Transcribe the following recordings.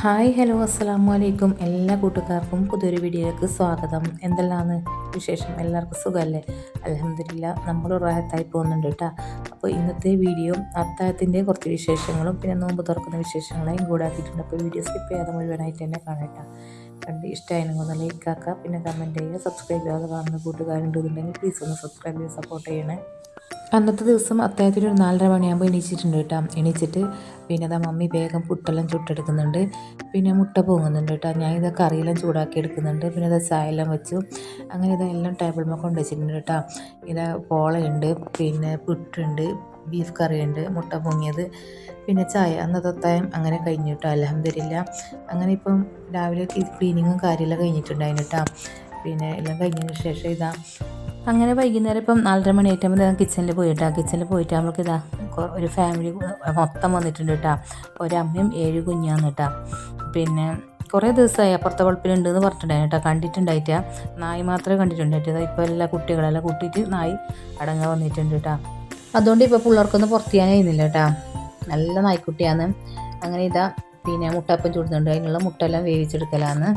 Hi hello അസ്സലാമു അലൈക്കും. എല്ലാ കൂട്ടുകാർക്കും പുതിയൊരു വീഡിയോയിലേക്ക് സ്വാഗതം. എന്തെല്ലാമാണ് വിശേഷം? എല്ലാവർക്കും സുഖമല്ലേ? അൽഹംദുലില്ലാ നമ്മൾ റാഹത്തായി പോകുന്നുണ്ട് കേട്ടോ. അപ്പോൾ ഇന്നത്തെ വീഡിയോ അത്താഴത്തിൻ്റെ കുറച്ച് വിശേഷങ്ങളും പിന്നെ നോമ്പ് തുറക്കുന്ന വിശേഷങ്ങളെയും കൂടെ ആക്കിയിട്ടുണ്ട്. അപ്പോൾ വീഡിയോ സ്കിപ്പ് ചെയ്യാതെ മുഴുവനായിട്ട് തന്നെ കാണാം. കണ്ട് ഇഷ്ടമായിരുന്നു ലൈക്ക് ആക്കുക, പിന്നെ കമൻറ്റ് ചെയ്യുക. സബ്സ്ക്രൈബ് ചെയ്യാതെ കാണുന്ന കൂട്ടുകാരുണ്ടെന്നുണ്ടെങ്കിൽ പ്ലീസ് ഒന്ന് സബ്സ്ക്രൈബ് ചെയ്ത് സപ്പോർട്ട് ചെയ്യണേ. അന്നത്തെ ദിവസം അത്താഴത്തിന് ഒരു 4:30 മണിയാകുമ്പോൾ എണീച്ചിട്ടുണ്ട് കേട്ടോ. എണീച്ചിട്ട് പിന്നെ അതാ മമ്മി വേഗം പുട്ടെല്ലാം ചുട്ടെടുക്കുന്നുണ്ട്. പിന്നെ മുട്ട പൊങ്ങുന്നുണ്ട് കേട്ടോ. ഞാൻ ഇതൊക്കെ കറിയെല്ലാം ചൂടാക്കി എടുക്കുന്നുണ്ട്. പിന്നെ ഇത് ചായയെല്ലാം വെച്ചു. അങ്ങനെ ഇതെല്ലാം ടേബിളിൽ കൊണ്ട് വെച്ചിട്ടുണ്ട് കേട്ടോ. ഇത് പോളയുണ്ട്, പിന്നെ പുട്ടുണ്ട്, ബീഫ് കറിയുണ്ട്, മുട്ട പൊങ്ങിയത്, പിന്നെ ചായ. അന്നത്തെ അത്താഴം അങ്ങനെ കഴിഞ്ഞു കേട്ടോ. അൽഹംദുലില്ലാ. അങ്ങനെ ഇപ്പം രാവിലെ ക്ലീനിങ്ങും കാര്യമെല്ലാം കഴിഞ്ഞിട്ടുണ്ടായിരുന്നു കേട്ടോ. പിന്നെ എല്ലാം കഴിഞ്ഞതിന് ശേഷം ഇതാ അങ്ങനെ വൈകുന്നേരം ഇപ്പം 4:30 മണിയായിട്ടാകുമ്പോൾ ഞാൻ കിച്ചണിൽ പോയിട്ടാ. കിച്ചണിൽ പോയിട്ട് നമ്മൾക്ക് ഇതാ ഒരു ഫാമിലി മൊത്തം വന്നിട്ടുണ്ട് കേട്ടോ. ഒരമ്മയും 7 കുഞ്ഞാന്ന് കേട്ടോ. പിന്നെ കുറേ ദിവസമായി അപ്പുറത്തെ വളപ്പിലുണ്ടെന്ന് പറഞ്ഞിട്ടുണ്ടായിരുന്നു കേട്ടോ. കണ്ടിട്ടുണ്ടായിട്ടാ. നായി മാത്രമേ കണ്ടിട്ടുണ്ടായിട്ട്. ഇപ്പോൾ എല്ലാ കുട്ടികളെല്ലാം കൂട്ടിയിട്ട് നായി അടങ്ങാൻ വന്നിട്ടുണ്ട് കേട്ടോ. അതുകൊണ്ട് ഇപ്പോൾ പിള്ളേർക്കൊന്നും പുറത്ത് ചെയ്യാൻ കഴിയുന്നില്ല കേട്ടോ. നല്ല നായ്ക്കുട്ടിയാണ്. അങ്ങനെ ഇതാ പിന്നെ മുട്ടപ്പം ചൂടുന്നുണ്ട്. അതിനുള്ള മുട്ടയെല്ലാം വേവിച്ചെടുക്കലാന്ന്.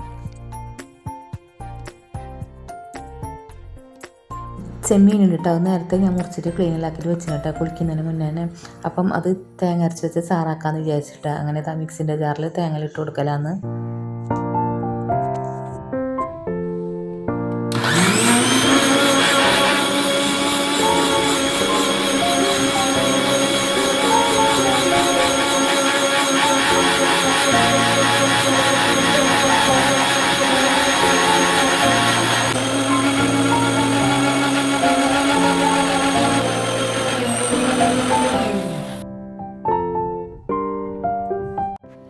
ചെമ്മീനുണ്ട് കേട്ടോ. അത് നേരത്തെ ഞാൻ മുറിച്ചിട്ട് ക്ലീനിലാക്കിയിട്ട് വെച്ചിട്ടാ കുളിക്കുന്നതിന് മുന്നേ തന്നെ. അപ്പം അത് തേങ്ങ അരച്ച് വെച്ച് സാറാക്കാമെന്ന് വിചാരിച്ചിട്ടാണ്. അങ്ങനെ മിക്സിൻ്റെ ജാറിൽ തേങ്ങ ഇട്ട് കൊടുക്കലാന്ന്.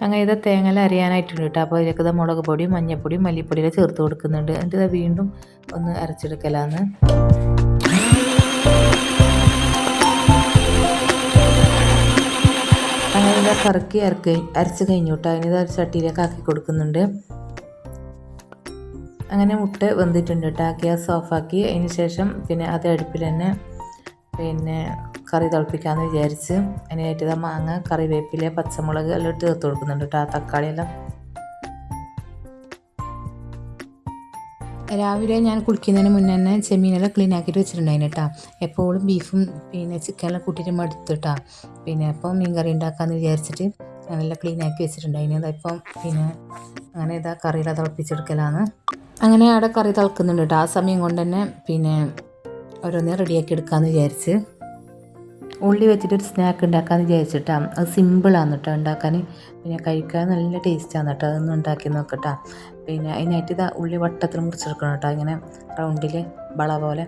അങ്ങനെ ഇത് തേങ്ങ അരിയാനായിട്ടുണ്ട് കേട്ടോ. അപ്പോൾ ഇതിലേക്ക് മുളക് പൊടിയും മഞ്ഞൾപ്പൊടിയും മല്ലിപ്പൊടിയെല്ലാം ചേർത്ത് കൊടുക്കുന്നുണ്ട്. എന്നിട്ട് ഇത് വീണ്ടും ഒന്ന് അരച്ചെടുക്കലാന്ന്. അങ്ങനെ ഇത് കറക്കി അരച്ച് കഴിഞ്ഞു കേട്ടോ. അതിന് ഇത് ചട്ടിയിലേക്ക് ആക്കി കൊടുക്കുന്നുണ്ട്. അങ്ങനെ മുട്ട വെന്തിട്ടുണ്ട് കേട്ടോ. ഗ്യാസ് ഓഫാക്കി അതിന് ശേഷം പിന്നെ അത് അടുപ്പിൽ തന്നെ പിന്നെ കറി തിളപ്പിക്കാമെന്ന് വിചാരിച്ച് അതിനായിട്ട് ഇതാ മാങ്ങ, കറിവേപ്പില, പച്ചമുളക് എല്ലാം ഇട്ട് ചേർത്ത് കൊടുക്കുന്നുണ്ട് കേട്ടോ. തക്കാളിയെല്ലാം രാവിലെ ഞാൻ കുളിക്കുന്നതിന് മുന്നേ തന്നെ ചെമ്മീനെല്ലാം ക്ലീൻ ആക്കിയിട്ട് വെച്ചിട്ടുണ്ടായിരുന്നു കേട്ടോ. എപ്പോഴും ബീഫും പിന്നെ ചിക്കനെല്ലാം കൂട്ടിയിട്ട് മടുത്തിട്ടാ. പിന്നെ അപ്പം മീൻ കറി ഉണ്ടാക്കാമെന്ന് വിചാരിച്ചിട്ട് ഞാനെല്ലാം ക്ലീൻ ആക്കി വെച്ചിട്ടുണ്ടായിരുന്നു. അതിപ്പം പിന്നെ അങ്ങനെ ഇതാ കറിയെല്ലാം തിളപ്പിച്ചെടുക്കലാണ്. അങ്ങനെ അവിടെ കറി തിളക്കുന്നുണ്ട് കേട്ടോ. ആ സമയം കൊണ്ട് തന്നെ പിന്നെ ഓരോന്നേ റെഡിയാക്കി എടുക്കാമെന്ന് വിചാരിച്ച് ഉള്ളി വെച്ചിട്ടൊരു സ്നാക്ക് ഉണ്ടാക്കാമെന്ന് വിചാരിച്ചിട്ടാണ്. അത് സിമ്പിളാണ് കേട്ടോ ഉണ്ടാക്കാൻ. പിന്നെ കഴിക്കാൻ നല്ല ടേസ്റ്റാണ് കേട്ടോ. അതൊന്നും ഉണ്ടാക്കി നോക്കട്ടോ. പിന്നെ അതിനായിട്ട് ഇതാ ഉള്ളി വട്ടത്തിൽ മുറിച്ചെടുക്കണം കേട്ടോ. ഇങ്ങനെ റൗണ്ടിൽ വള പോലെ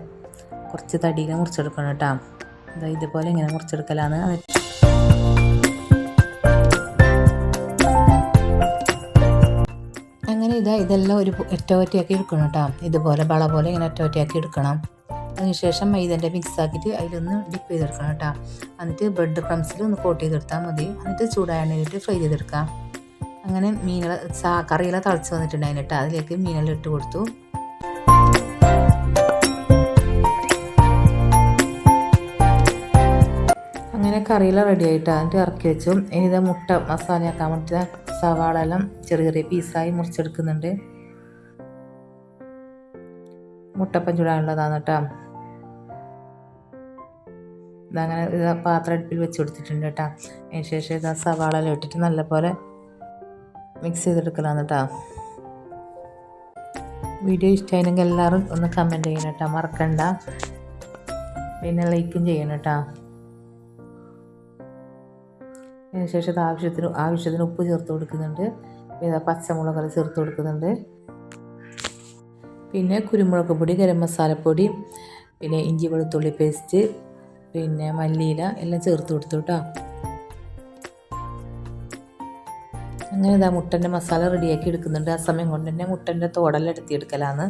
കുറച്ച് തടിയിൽ മുറിച്ചെടുക്കണം കേട്ടോ. ഇതാ ഇതുപോലെ ഇങ്ങനെ മുറിച്ചെടുക്കലാണ്. അങ്ങനെ ഇതെല്ലാം ഒരു ഒറ്റയാക്കി എടുക്കണം കേട്ടോ. ഇതുപോലെ വള പോലെ ഇങ്ങനെ ഒറ്റയാക്കി എടുക്കണം. അതിനുശേഷം മൈദൻ്റെ മിക്സ് ആക്കിയിട്ട് അതിലൊന്ന് ഡിപ്പ് ചെയ്തെടുക്കണം കേട്ടോ. എന്നിട്ട് ബ്രെഡ് ക്രംസിൽ ഒന്ന് കോട്ട് ചെയ്തെടുത്താൽ മതി. എന്നിട്ട് ചൂടായ എണ്ണയിലിട്ട് ഫ്രൈ ചെയ്തെടുക്കാം. അങ്ങനെ കറിയെല്ലാം തിളച്ച് വന്നിട്ടുണ്ടായിരുന്നു കേട്ടോ. അതിലേക്ക് മീനെല്ലാം ഇട്ട് കൊടുത്തു. അങ്ങനെ കറിയെല്ലാം റെഡി ആയിട്ടാണ്. എന്നിട്ട് ഇറക്കി വെച്ചു. ഇനി ഇത് മുട്ട മസാലയാക്കാൻ വേണ്ടിയിട്ട് സവാള എല്ലാം ചെറിയ ചെറിയ പീസായി മുറിച്ചെടുക്കുന്നുണ്ട്. മുട്ടപ്പം ചൂടാനുള്ളതാണ് കേട്ടോ. ഇതങ്ങനെ പാത്രം അടുപ്പിൽ വെച്ച് കൊടുത്തിട്ടുണ്ട് കേട്ടോ. അതിന് ശേഷം ഇതാ സവാളെല്ലാം ഇട്ടിട്ട് നല്ലപോലെ മിക്സ് ചെയ്തെടുക്കലാണ് കേട്ടോ. വീഡിയോ ഇഷ്ടമായിരുന്നെങ്കിൽ എല്ലാവരും ഒന്ന് കമൻറ്റ് ചെയ്യണം കേട്ടോ, മറക്കണ്ട. പിന്നെ ലൈക്കും ചെയ്യണം കേട്ടോ. അതിന് ശേഷം ഇത് ആവശ്യത്തിന് ഉപ്പ് ചേർത്ത് കൊടുക്കുന്നുണ്ട്. പിന്നെ പച്ചമുളക് ചേർത്ത് കൊടുക്കുന്നുണ്ട്. പിന്നെ കുരുമുളക് പൊടി, ഗരം മസാലപ്പൊടി, പിന്നെ ഇഞ്ചി വെളുത്തുള്ളി പേസ്റ്റ്, പിന്നെ മല്ലിയില എല്ലാം ചേർത്ത് കൊടുത്തു കേട്ടോ. അങ്ങനെ ഇതാ മുട്ടൻ്റെ മസാല റെഡിയാക്കി എടുക്കുന്നുണ്ട്. ആ സമയം കൊണ്ട് തന്നെ മുട്ടൻ്റെ തോടെല്ലാം എടുത്തിയെടുക്കലാണ്.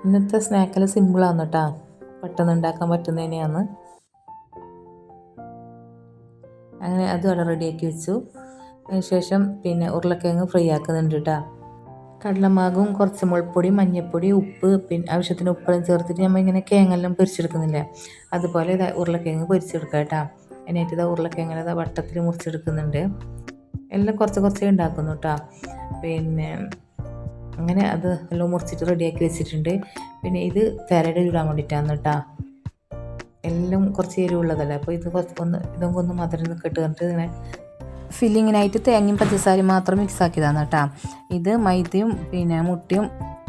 ഇന്നത്തെ സ്നാക്കെല്ലാം സിമ്പിളാണ് കേട്ടോ, പെട്ടെന്ന് ഉണ്ടാക്കാൻ പറ്റുന്നതിനെയാണ്. അങ്ങനെ അതും അവിടെ റെഡിയാക്കി വെച്ചു. അതിനുശേഷം പിന്നെ ഉരുളക്കിഴങ്ങ് ഫ്രൈ ആക്കുന്നുണ്ട് കേട്ടോ. കടലമാവും കുറച്ച് മുളപ്പൊടി, മഞ്ഞൾപ്പൊടി, ഉപ്പ്, പിന്നെ ആവശ്യത്തിന് ഉപ്പെല്ലാം ചേർത്തിട്ട് നമ്മൾ ഇങ്ങനെ കിഴങ്ങെല്ലാം പൊരിച്ചെടുക്കുന്നില്ലേ, അതുപോലെ ഇതാ ഉരുളക്കിഴങ്ങ് പൊരിച്ചെടുക്കുക കേട്ടോ. അതിനായിട്ട് ഇതാ ഉരുളക്കിഴങ്ങ് ഇതാ വട്ടത്തിൽ മുറിച്ചെടുക്കുന്നുണ്ട്. എല്ലാം കുറച്ച് കുറച്ചേ ഉണ്ടാക്കുന്നു കേട്ടോ. പിന്നെ അങ്ങനെ അത് എല്ലാം മുറിച്ചിട്ട് റെഡിയാക്കി വെച്ചിട്ടുണ്ട്. പിന്നെ ഇത് തിരയുടെ ഇടാൻ വേണ്ടിയിട്ടാണ് കേട്ടോ. എല്ലാം കുറച്ച് എരിവുള്ളതല്ലേ, അപ്പോൾ ഇത് ഇതൊക്കെ ഒന്ന് മധുരം നിൽക്കിട്ട് കണ്ടിട്ട് ഇങ്ങനെ ഫില്ലിങ്ങിനായിട്ട് തേങ്ങയും പഞ്ചസാരയും മാത്രം മിക്സ് ആക്കിയതാണ് കേട്ടോ. ഇത് മൈദയും പിന്നെ മുട്ടയും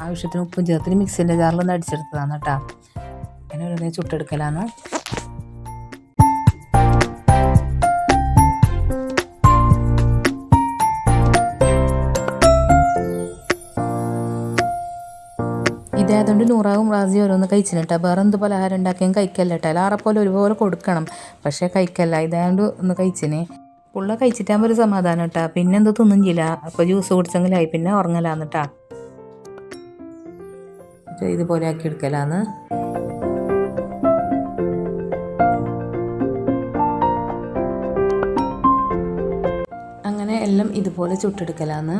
ആവശ്യത്തിന് ഉപ്പും ചേർത്തിട്ട് മിക്സിൻ്റെ ജാറിലൊന്ന് അടിച്ചെടുത്തതാണ് കേട്ടോ. അങ്ങനെ ഒരു ചുട്ടെടുക്കലാണ്. ഇതായതുകൊണ്ട് നൂറാവും റാസി ഓരോന്ന് കഴിച്ചില്ല കേട്ടോ. വേറെ എന്ത് പലഹാരം ഉണ്ടാക്കിയും കഴിക്കല്ല കേട്ടോ. എല്ലാവരെപ്പോലെ ഒരുപോലെ കൊടുക്കണം, പക്ഷേ കഴിക്കല്ല. ഇതായതുകൊണ്ട് ഒന്ന് കഴിച്ചിന്. പുള്ള കഴിച്ചിട്ടാകുമ്പോൾ ഒരു സമാധാനം കേട്ടോ. പിന്നെ എന്തോ തിന്നും ചെയ്യില്ല. അപ്പോൾ ജ്യൂസ് കുടിച്ചെങ്കിലായി, പിന്നെ ഉറങ്ങലാന്ന് കേട്ടോ. ഇതുപോലെ ആക്കി എടുക്കലാന്ന്. അങ്ങനെ എല്ലാം ഇതുപോലെ ചുട്ടെടുക്കലാന്ന്.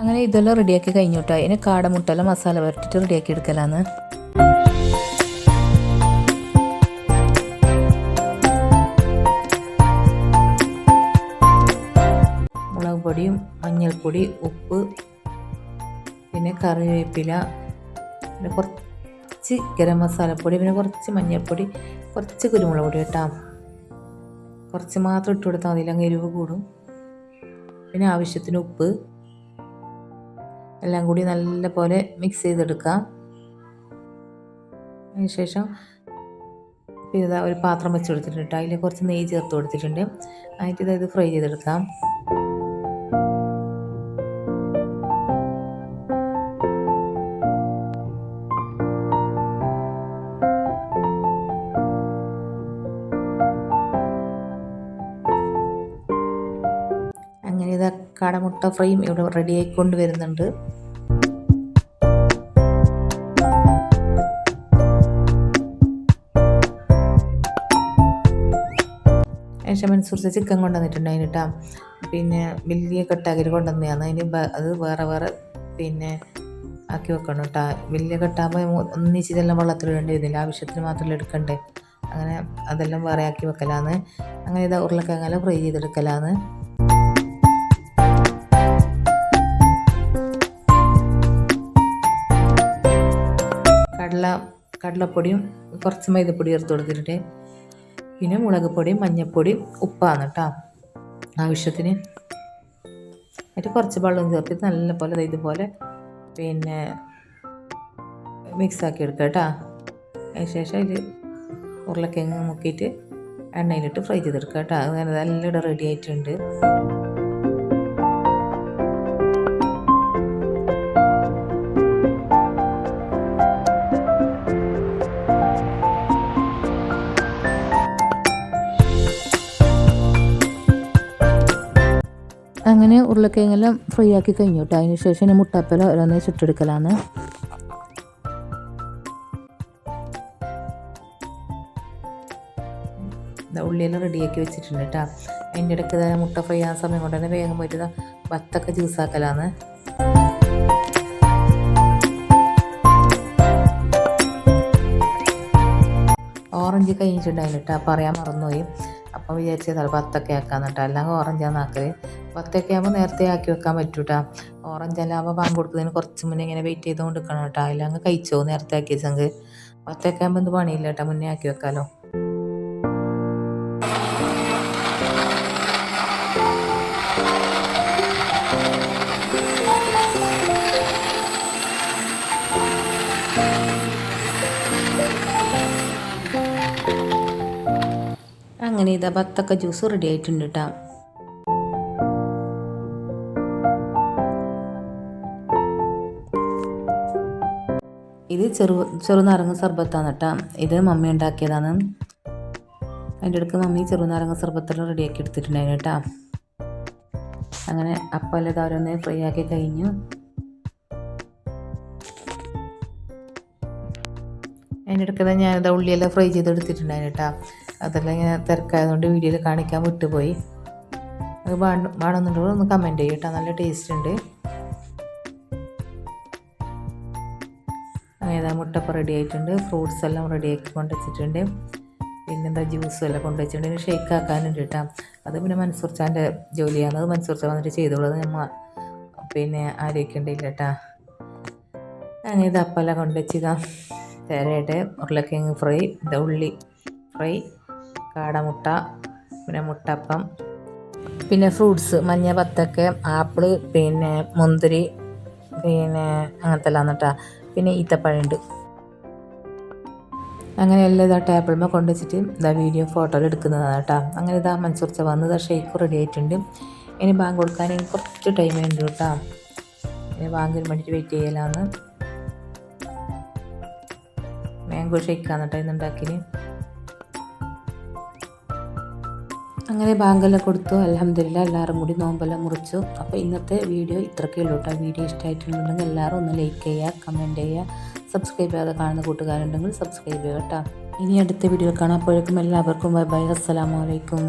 അങ്ങനെ ഇതെല്ലാം റെഡിയാക്കി കഴിഞ്ഞു കേട്ടോ. അതിന് കാടമുട്ടെല്ലാം മസാല വരട്ടിട്ട് റെഡിയാക്കി എടുക്കലാന്ന്. മുളക് പൊടിയും മഞ്ഞൾപ്പൊടി, ഉപ്പ്, പിന്നെ കറിവേപ്പില, പിന്നെ കുറച്ച് ഗരം മസാലപ്പൊടി, പിന്നെ കുറച്ച് മഞ്ഞൾപ്പൊടി, കുറച്ച് കുരുമുളക് പൊടി കേട്ടോ. കുറച്ച് മാത്രം ഇട്ട് കൊടുത്താൽ മതി, അങ്ങ് എരിവ് കൂടും. പിന്നെ ആവശ്യത്തിന് ഉപ്പ് എല്ലാം കൂടി നല്ല പോലെ മിക്സ് ചെയ്തെടുക്കാം. അതിനുശേഷം ഇതാ ഒരു പാത്രം വെച്ച് കൊടുത്തിട്ടുണ്ട്. അതിൽ കുറച്ച് നെയ്യ് ചേർത്ത് കൊടുത്തിട്ടുണ്ട്. അതിട്ട് ഇത് ഫ്രൈ ചെയ്തെടുക്കാം. അങ്ങനെ ഇതാ കാടമുട്ട ഫ്രൈയും ഇവിടെ റെഡി ആയിക്കൊണ്ട് വരുന്നുണ്ട്. മനസൂർച്ച ചിക്കൻ കൊണ്ടുവന്നിട്ടുണ്ടായിന് കേട്ടോ. പിന്നെ വലിയ കെട്ടാക്കി കൊണ്ടുവന്നതാണ്. അതിന് അത് വേറെ വേറെ പിന്നെ ആക്കി വെക്കണം കേട്ടോ. വലിയ കെട്ടാകുമ്പോൾ ഒന്നിച്ചിതെല്ലാം വെള്ളത്തിലിടേണ്ടി വരുന്നില്ല, ആവശ്യത്തിന് മാത്രമല്ല എടുക്കണ്ടേ. അങ്ങനെ അതെല്ലാം വേറെ ആക്കി വെക്കലാന്ന്. അങ്ങനെ ഇതാ ഉരുളക്കിഴങ്ങെല്ലാം ഫ്രൈ ചെയ്തെടുക്കലാന്ന്. കടലപ്പൊടിയും കുറച്ച് മൈദപ്പൊടി ചേർത്ത് കൊടുത്തിട്ടുണ്ട്. പിന്നെ മുളക് പൊടിയും മഞ്ഞൾപ്പൊടിയും ഉപ്പാണ് കേട്ടോ ആവശ്യത്തിന്. എന്നിട്ട് കുറച്ച് വെള്ളം ചേർത്തിട്ട് നല്ലപോലെ ഇതുപോലെ പിന്നെ മിക്സാക്കി എടുക്കുക കേട്ടോ. അതിനുശേഷം ഇത് ഉരുളക്കിഴങ്ങ് മുക്കിയിട്ട് എണ്ണയിലിട്ട് ഫ്രൈ ചെയ്തെടുക്കുക കേട്ടോ. അങ്ങനെ നല്ല ഇവിടെ റെഡി ആയിട്ടുണ്ട്. അങ്ങനെ ഉരുളക്കിഴങ്ങെല്ലാം ഫ്രൈ ആക്കി കഴിഞ്ഞു കേട്ടോ. അതിന് ശേഷം ഞാൻ മുട്ടപ്പല ഓരോന്ന് ചുട്ടെടുക്കലാണ്. ഉള്ളിയെല്ലാം റെഡിയാക്കി വെച്ചിട്ടുണ്ട് കേട്ടോ. അതിൻ്റെ ഇടയ്ക്ക് മുട്ട ഫ്രൈ ആകുന്ന സമയം കൊണ്ട് തന്നെ വേഗം പോയിട്ട് വത്തൊക്കെ ജ്യൂസാക്കലാണ്. ഓറഞ്ച് കഴിഞ്ഞിട്ടുണ്ടായിരുന്നു കേട്ടോ, പറയാൻ മറന്നുപോയി. അപ്പം വിചാരിച്ചതാണ് വത്തൊക്കെ ആക്കാന്ന് കേട്ടോ. അല്ലെങ്കിൽ ഓറഞ്ചാന്ന് ആക്കൽ. വത്തൊക്കെ ആകുമ്പോൾ നേരത്തെ ആക്കി വെക്കാൻ പറ്റും കേട്ടോ. ഓറഞ്ച് എല്ലാം ആകുമ്പോൾ പാൻ കൊടുക്കുന്നതിന് കുറച്ച് മുന്നേ ഇങ്ങനെ വെയിറ്റ് ചെയ്തുകൊണ്ട് നിൽക്കണം കേട്ടോ. അല്ലെങ്കിൽ കഴിച്ചോ നേരത്തെ ആക്കി വെച്ചെങ്കിൽ. വത്തൊക്കെ ആകുമ്പോൾ എന്ത് പണിയില്ല കേട്ടോ, മുന്നേ ആക്കി വെക്കാമല്ലോ. അങ്ങനെ ഇതാ ബത്തക്ക ജ്യൂസ് റെഡി ആയിട്ടുണ്ട് കേട്ടോ. ഇത് ചെറുനാരങ്ങ സർബത്താണ് കേട്ടോ. ഇത് മമ്മി ഉണ്ടാക്കിയതാണ്. അതിൻ്റെ ഇടയ്ക്ക് മമ്മി ചെറുനാരങ്ങ സർബത്തെല്ലാം റെഡിയാക്കി എടുത്തിട്ടുണ്ടായിരുന്നു കേട്ടോ. അങ്ങനെ അപ്പം എല്ലാം ഇതവരൊന്ന് ഫ്രൈ ആക്കി കഴിഞ്ഞു. അതിൻ്റെ ഇടയ്ക്ക് ഞാനിത് ഉള്ളിയെല്ലാം ഫ്രൈ ചെയ്തെടുത്തിട്ടുണ്ടായിരുന്നു കേട്ടോ. അതെല്ലാം ഇങ്ങനെ തിരക്കായതുകൊണ്ട് വീഡിയോയിൽ കാണിക്കാൻ വിട്ടുപോയി. അത് വേണമെന്നുണ്ടെങ്കിൽ ഒന്ന് കമൻറ്റ് ചെയ്യും കേട്ടോ. നല്ല ടേസ്റ്റ് ഉണ്ട്. അങ്ങനെ മുട്ടപ്പം റെഡി ആയിട്ടുണ്ട്. ഫ്രൂട്ട്സ് എല്ലാം റെഡിയാക്കി കൊണ്ടുവച്ചിട്ടുണ്ട്. പിന്നെന്താ ജ്യൂസും എല്ലാം കൊണ്ടുവച്ചിട്ടുണ്ട്. പിന്നെ ഷേക്ക് ആക്കാനുണ്ട് കേട്ടോ. അത് പിന്നെ മൻസൂർച്ചാൻ്റെ ജോലിയാണ്. അത് മൻസൂർച്ച വന്നിട്ട് ചെയ്തോളൂ. നമ്മൾ പിന്നെ ആലോചിക്കേണ്ടില്ല കേട്ടോ. അങ്ങനെ ഇത് അപ്പെല്ലാം കൊണ്ടുവച്ചിതാ തേരയുടെ ഉരുളക്കിഴങ്ങ് ഫ്രൈ, ഉള്ളി ഫ്രൈ, കാടമുട്ട, പിന്നെ മുട്ടപ്പം, പിന്നെ ഫ്രൂട്ട്സ് മഞ്ഞ ബത്തക്ക, ആപ്പിള്, പിന്നെ മുന്തിരി, പിന്നെ അങ്ങനത്തെ എല്ലാം കേട്ടോ. പിന്നെ ഈത്തപ്പഴമുണ്ട്. അങ്ങനെ എല്ലാം ഇതാ ടേബിളിൽ കൊണ്ടുവച്ചിട്ട് ഇതാ വീഡിയോ ഫോട്ടോയിൽ എടുക്കുന്നതാണ് കേട്ടോ. അങ്ങനെ ഇതാ മൻസൂർച്ച വന്നത് ഷേക്ക് റെഡി ആയിട്ടുണ്ട്. ഇനി ബാങ്ക് കൊടുക്കാൻ കുറച്ച് ടൈം ഉണ്ട് കേട്ടോ. ഇനി ബാങ്കിന് വേണ്ടിയിട്ട് വെയിറ്റ് ചെയ്യലാന്ന്. മാംഗോ ഷേക്കാണ് കേട്ടോ ഇന്നുണ്ടാക്കിന്. അങ്ങനെ ബാങ്കെല്ലാം കൊടുത്തു. അൽഹംദുലില്ലാ എല്ലാവരും കൂടി നോമ്പെല്ലാം മുറിച്ചു. അപ്പോൾ ഇന്നത്തെ വീഡിയോ ഇത്രയൊക്കെ ഉള്ളൂ കേട്ടോ. വീഡിയോ ഇഷ്ടമായിട്ടുണ്ടെങ്കിൽ എല്ലാവരും ഒന്ന് ലൈക്ക് ചെയ്യുക, കമൻറ്റ് ചെയ്യുക, സബ്സ്ക്രൈബ് ചെയ്യാതെ കാണുന്ന കൂട്ടുകാരുണ്ടെങ്കിൽ സബ്സ്ക്രൈബ് ചെയ്യുക കേട്ടോ. ഇനി അടുത്ത വീഡിയോ കാണാം. അപ്പോഴേക്കും എല്ലാവർക്കും ബൈ ബൈ. അസ്സലാമു അലൈക്കും.